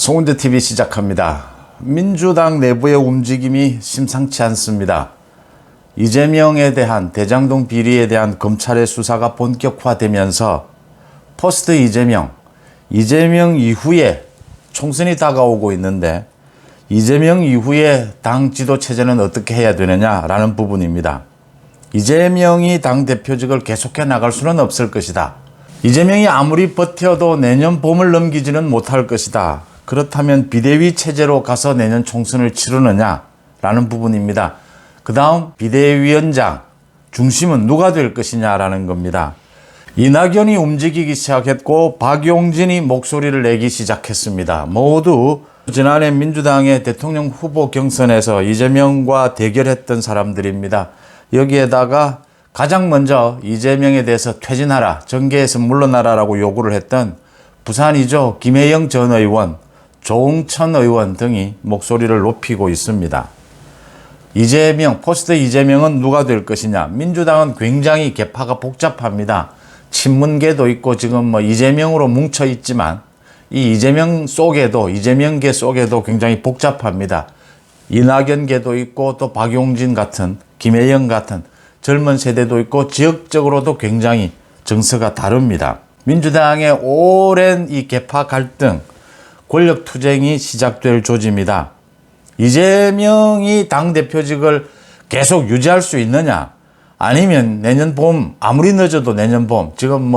송은재TV 시작합니다. 민주당 내부의 움직임이 심상치 않습니다. 이재명에 대한 대장동 비리에 대한 검찰의 수사가 본격화되면서 포스트 이재명 이후에 총선이 다가오고 있는데 이재명 이후에 당 지도 체제는 어떻게 해야 되느냐라는 부분입니다. 이재명이 당대표직을 계속해 나갈 수는 없을 것이다. 이재명이 아무리 버텨도 내년 봄을 넘기지는 못할 것이다. 그렇다면 비대위 체제로 가서 내년 총선을 치르느냐라는 부분입니다. 그 다음 비대위원장 중심은 누가 될 것이냐라는 겁니다. 이낙연이 움직이기 시작했고 박용진이 목소리를 내기 시작했습니다. 모두 지난해 민주당의 대통령 후보 경선에서 이재명과 대결했던 사람들입니다. 여기에다가 가장 먼저 이재명에 대해서 퇴진하라, 정계에서 물러나라라고 요구를 했던 부산이죠. 김혜영 전 의원, 조응천 의원 등이 목소리를 높이고 있습니다. 이재명, 포스트 이재명은 누가 될 것이냐. 민주당은 굉장히 계파가 복잡합니다. 친문계도 있고 지금 이재명으로 뭉쳐 있지만 이 이재명계 속에도 굉장히 복잡합니다. 이낙연계도 있고 또 박용진 같은, 김혜영 같은 젊은 세대도 있고 지역적으로도 굉장히 정서가 다릅니다. 민주당의 오랜 이 계파 갈등, 권력 투쟁이 시작될 조짐이다. 이재명이 당대표직을 계속 유지할 수 있느냐, 아니면 내년 봄, 아무리 늦어도 내년 봄, 지금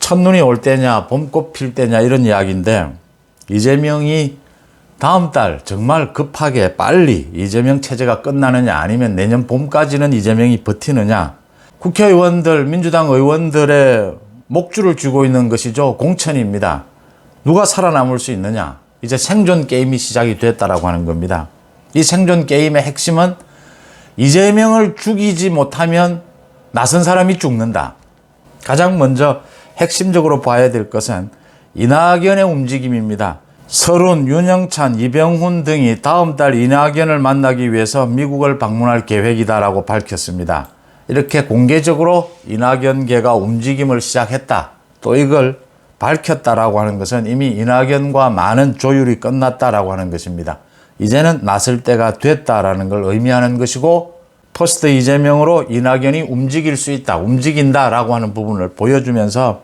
첫눈이 올 때냐, 봄꽃 필 때냐 이런 이야기인데, 이재명이 다음 달 정말 급하게 빨리 이재명 체제가 끝나느냐, 아니면 내년 봄까지는 이재명이 버티느냐. 국회의원들, 민주당 의원들의 목줄을 쥐고 있는 것이죠. 공천입니다. 누가 살아남을 수 있느냐. 이제 생존 게임이 시작이 됐다라고 하는 겁니다. 이 생존 게임의 핵심은 이재명을 죽이지 못하면 나선 사람이 죽는다. 가장 먼저 핵심적으로 봐야 될 것은 이낙연의 움직임입니다. 서른, 윤영찬, 이병훈 등이 다음 달 이낙연을 만나기 위해서 미국을 방문할 계획이다라고 밝혔습니다. 이렇게 공개적으로 이낙연계가 움직임을 시작했다. 또 이걸 밝혔다라고 하는 것은 이미 이낙연과 많은 조율이 끝났다라고 하는 것입니다. 이제는 나설 때가 됐다라는 걸 의미하는 것이고, 포스트 이재명으로 이낙연이 움직일 수 있다, 움직인다라고 하는 부분을 보여주면서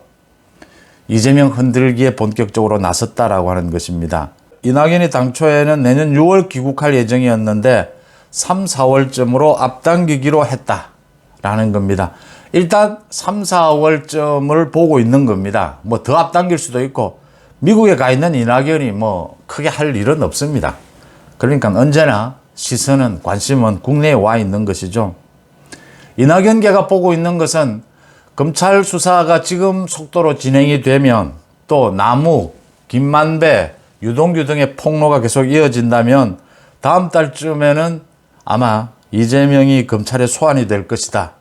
이재명 흔들기에 본격적으로 나섰다라고 하는 것입니다. 이낙연이 당초에는 내년 6월 귀국할 예정이었는데 3, 4월쯤으로 앞당기기로 했다라는 겁니다. 일단 3, 4월쯤을 보고 있는 겁니다. 더 앞당길 수도 있고, 미국에 가 있는 이낙연이 크게 할 일은 없습니다. 그러니까 언제나 시선은, 관심은 국내에 와 있는 것이죠. 이낙연계가 보고 있는 것은 검찰 수사가 지금 속도로 진행이 되면, 또 남욱, 김만배, 유동규 등의 폭로가 계속 이어진다면 다음 달쯤에는 아마 이재명이 검찰에 소환이 될 것이다.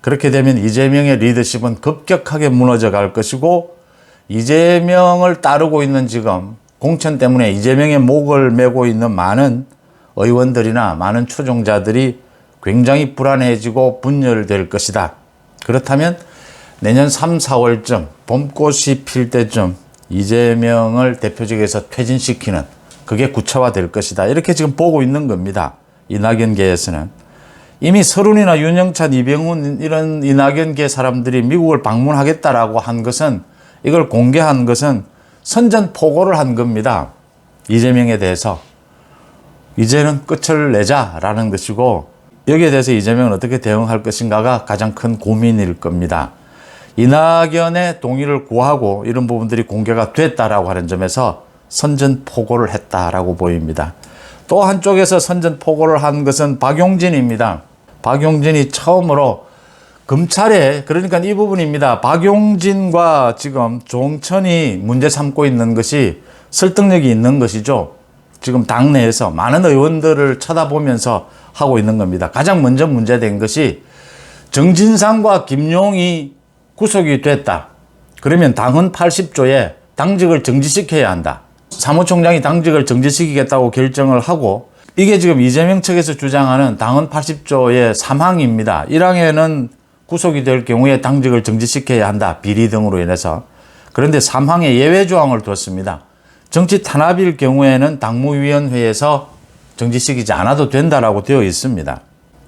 그렇게 되면 이재명의 리더십은 급격하게 무너져 갈 것이고, 이재명을 따르고 있는 지금 공천 때문에 이재명의 목을 메고 있는 많은 의원들이나 많은 추종자들이 굉장히 불안해지고 분열될 것이다. 그렇다면 내년 3, 4월쯤 봄꽃이 필 때쯤 이재명을 대표직에서 퇴진시키는, 그게 구체화될 것이다. 이렇게 지금 보고 있는 겁니다. 이낙연계에서는. 이미 서른이나 윤영찬, 이병훈 이런 이낙연계 사람들이 미국을 방문하겠다라고 한 것은, 이걸 공개한 것은 선전포고를 한 겁니다. 이재명에 대해서. 이제는 끝을 내자라는 것이고, 여기에 대해서 이재명은 어떻게 대응할 것인가가 가장 큰 고민일 겁니다. 이낙연의 동의를 구하고 이런 부분들이 공개가 됐다라고 하는 점에서 선전포고를 했다라고 보입니다. 또 한쪽에서 선전포고를 한 것은 박용진입니다. 박용진이 처음으로 검찰에, 그러니까 이 부분입니다. 박용진과 지금 조응천이 문제 삼고 있는 것이 설득력이 있는 것이죠. 지금 당내에서 많은 의원들을 쳐다보면서 하고 있는 겁니다. 가장 먼저 문제된 것이 정진상과 김용이 구속이 됐다. 그러면 당헌 80조에 당직을 정지시켜야 한다. 사무총장이 당직을 정지시키겠다고 결정을 하고, 이게 지금 이재명 측에서 주장하는 당헌 80조의 3항입니다. 1항에는 구속이 될 경우에 당직을 정지시켜야 한다. 비리 등으로 인해서. 그런데 3항에 예외 조항을 뒀습니다. 정치 탄압일 경우에는 당무위원회에서 정지시키지 않아도 된다라고 되어 있습니다.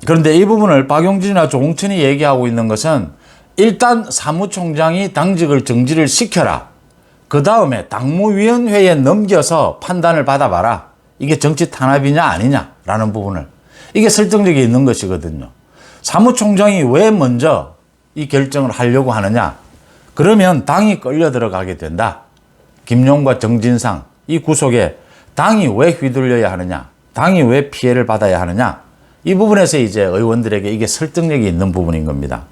그런데 이 부분을 박용진이나 조홍천이 얘기하고 있는 것은 일단 사무총장이 당직을 정지를 시켜라. 그 다음에 당무위원회에 넘겨서 판단을 받아봐라. 이게 정치 탄압이냐 아니냐라는 부분을. 이게 설득력이 있는 것이거든요. 사무총장이 왜 먼저 이 결정을 하려고 하느냐. 그러면 당이 끌려 들어가게 된다. 김용과 정진상 이 구속에 당이 왜 휘둘려야 하느냐. 당이 왜 피해를 받아야 하느냐. 이 부분에서 이제 의원들에게 이게 설득력이 있는 부분인 겁니다.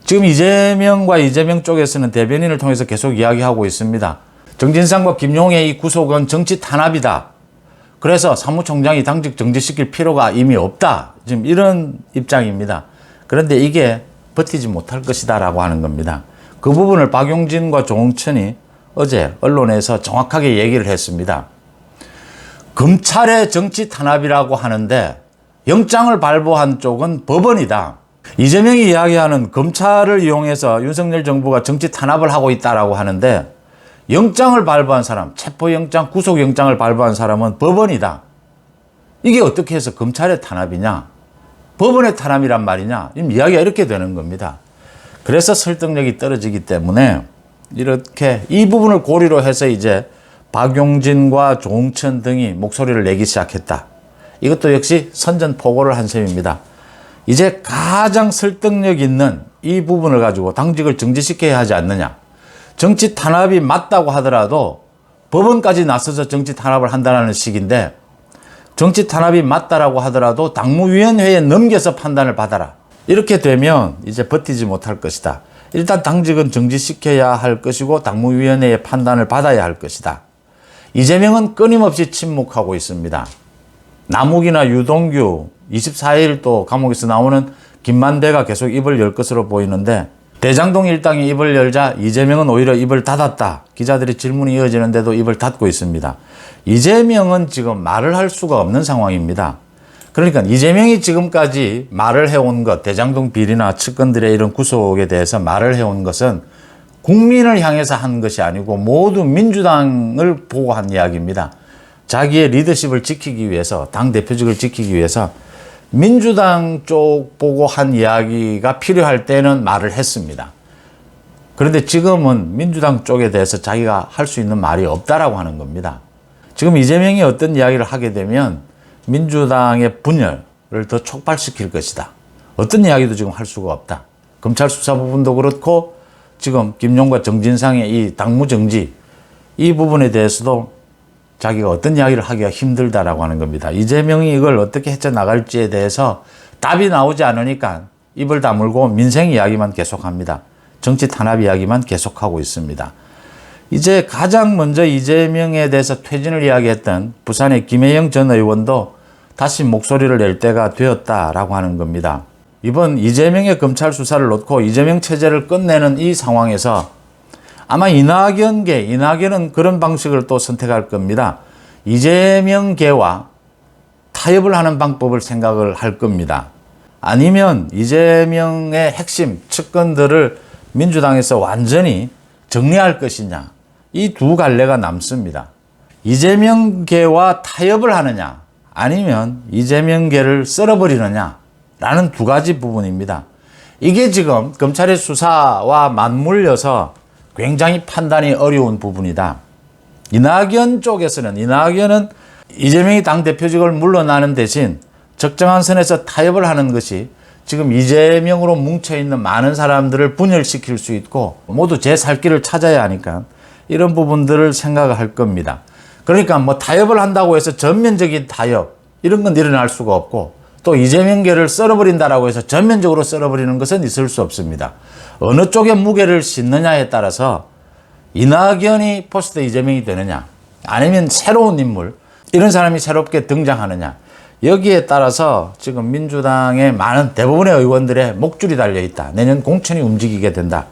지금 이재명과 이재명 쪽에서는 대변인을 통해서 계속 이야기하고 있습니다. 정진상과 김용의 이 구속은 정치 탄압이다. 그래서 사무총장이 당직 정지시킬 필요가 이미 없다. 지금 이런 입장입니다. 그런데 이게 버티지 못할 것이다 라고 하는 겁니다. 그 부분을 박용진과 조홍천이 어제 언론에서 정확하게 얘기를 했습니다. 검찰의 정치 탄압이라고 하는데 영장을 발부한 쪽은 법원이다. 이재명이 이야기하는 검찰을 이용해서 윤석열 정부가 정치 탄압을 하고 있다라고 하는데 영장을 발부한 사람, 체포영장, 구속영장을 발부한 사람은 법원이다. 이게 어떻게 해서 검찰의 탄압이냐? 법원의 탄압이란 말이냐? 이야기가 이렇게 되는 겁니다. 그래서 설득력이 떨어지기 때문에 이렇게 이 부분을 고리로 해서 이제 박용진과 조홍천 등이 목소리를 내기 시작했다. 이것도 역시 선전포고를 한 셈입니다. 이제 가장 설득력 있는 이 부분을 가지고 당직을 정지시켜야 하지 않느냐. 정치 탄압이 맞다고 하더라도 법원까지 나서서 정치 탄압을 한다는 식인데 정치 탄압이 맞다라고 하더라도 당무위원회에 넘겨서 판단을 받아라. 이렇게 되면 이제 버티지 못할 것이다. 일단 당직은 정지시켜야 할 것이고 당무위원회의 판단을 받아야 할 것이다. 이재명은 끊임없이 침묵하고 있습니다. 남욱이나 유동규, 24일 또 감옥에서 나오는 김만배가 계속 입을 열 것으로 보이는데 대장동 일당이 입을 열자 이재명은 오히려 입을 닫았다. 기자들이 질문이 이어지는데도 입을 닫고 있습니다. 이재명은 지금 말을 할 수가 없는 상황입니다. 그러니까 이재명이 지금까지 말을 해온 것, 대장동 비리나 측근들의 이런 구속에 대해서 말을 해온 것은 국민을 향해서 한 것이 아니고 모두 민주당을 보고 한 이야기입니다. 자기의 리더십을 지키기 위해서, 당 대표직을 지키기 위해서 민주당 쪽 보고 한 이야기가 필요할 때는 말을 했습니다. 그런데 지금은 민주당 쪽에 대해서 자기가 할 수 있는 말이 없다라고 하는 겁니다. 지금 이재명이 어떤 이야기를 하게 되면 민주당의 분열을 더 촉발시킬 것이다. 어떤 이야기도 지금 할 수가 없다. 검찰 수사 부분도 그렇고 지금 김용과 정진상의 이 당무정지 이 부분에 대해서도 자기가 어떤 이야기를 하기가 힘들다라고 하는 겁니다. 이재명이 이걸 어떻게 헤쳐나갈지에 대해서 답이 나오지 않으니까 입을 다물고 민생 이야기만 계속합니다. 정치 탄압 이야기만 계속하고 있습니다. 이제 가장 먼저 이재명에 대해서 퇴진을 이야기했던 부산의 김혜영 전 의원도 다시 목소리를 낼 때가 되었다라고 하는 겁니다. 이번 이재명의 검찰 수사를 놓고 이재명 체제를 끝내는 이 상황에서 아마 이낙연은 그런 방식을 또 선택할 겁니다. 이재명계와 타협을 하는 방법을 생각을 할 겁니다. 아니면 이재명의 핵심 측근들을 민주당에서 완전히 정리할 것이냐. 이 두 갈래가 남습니다. 이재명계와 타협을 하느냐 아니면 이재명계를 썰어버리느냐 라는 두 가지 부분입니다. 이게 지금 검찰의 수사와 맞물려서 굉장히 판단이 어려운 부분이다. 이낙연 쪽에서는 이낙연은 이재명이 당대표직을 물러나는 대신 적정한 선에서 타협을 하는 것이 지금 이재명으로 뭉쳐있는 많은 사람들을 분열시킬 수 있고 모두 제 살 길을 찾아야 하니까 이런 부분들을 생각을 할 겁니다. 그러니까 뭐 타협을 한다고 해서 전면적인 타협 이런 건 일어날 수가 없고 또 이재명계를 썰어버린다라고 해서 전면적으로 썰어버리는 것은 있을 수 없습니다. 어느 쪽에 무게를 싣느냐에 따라서 이낙연이 포스트 이재명이 되느냐 아니면 새로운 인물 이런 사람이 새롭게 등장하느냐 여기에 따라서 지금 민주당의 많은 대부분의 의원들의 목줄이 달려있다. 내년 공천이 움직이게 된다.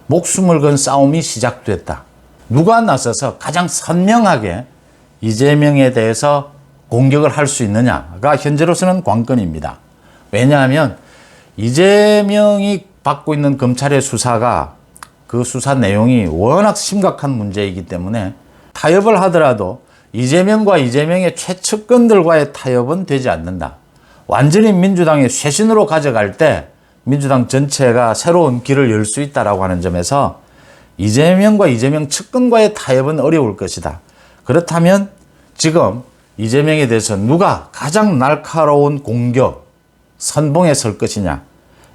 목숨을 건 싸움이 시작됐다. 누가 나서서 가장 선명하게 이재명에 대해서 공격을 할 수 있느냐가 현재로서는 관건입니다. 왜냐하면 이재명이 받고 있는 검찰의 수사가 그 수사 내용이 워낙 심각한 문제이기 때문에 타협을 하더라도 이재명과 이재명의 최측근들과의 타협은 되지 않는다. 완전히 민주당이 쇄신으로 가져갈 때 민주당 전체가 새로운 길을 열 수 있다라고 하는 점에서 이재명과 이재명 측근과의 타협은 어려울 것이다. 그렇다면 지금 이재명에 대해서 누가 가장 날카로운 공격, 선봉에 설 것이냐.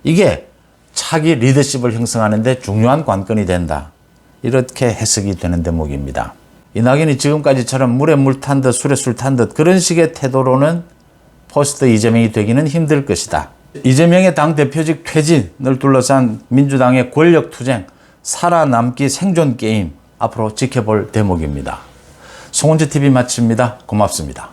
이게 차기 리더십을 형성하는 데 중요한 관건이 된다. 이렇게 해석이 되는 대목입니다. 이낙연이 지금까지처럼 물에 물 탄 듯 술에 술 탄 듯 그런 식의 태도로는 포스트 이재명이 되기는 힘들 것이다. 이재명의 당대표직 퇴진을 둘러싼 민주당의 권력투쟁, 살아남기 생존 게임 앞으로 지켜볼 대목입니다. 송은주TV 마칩니다. 고맙습니다.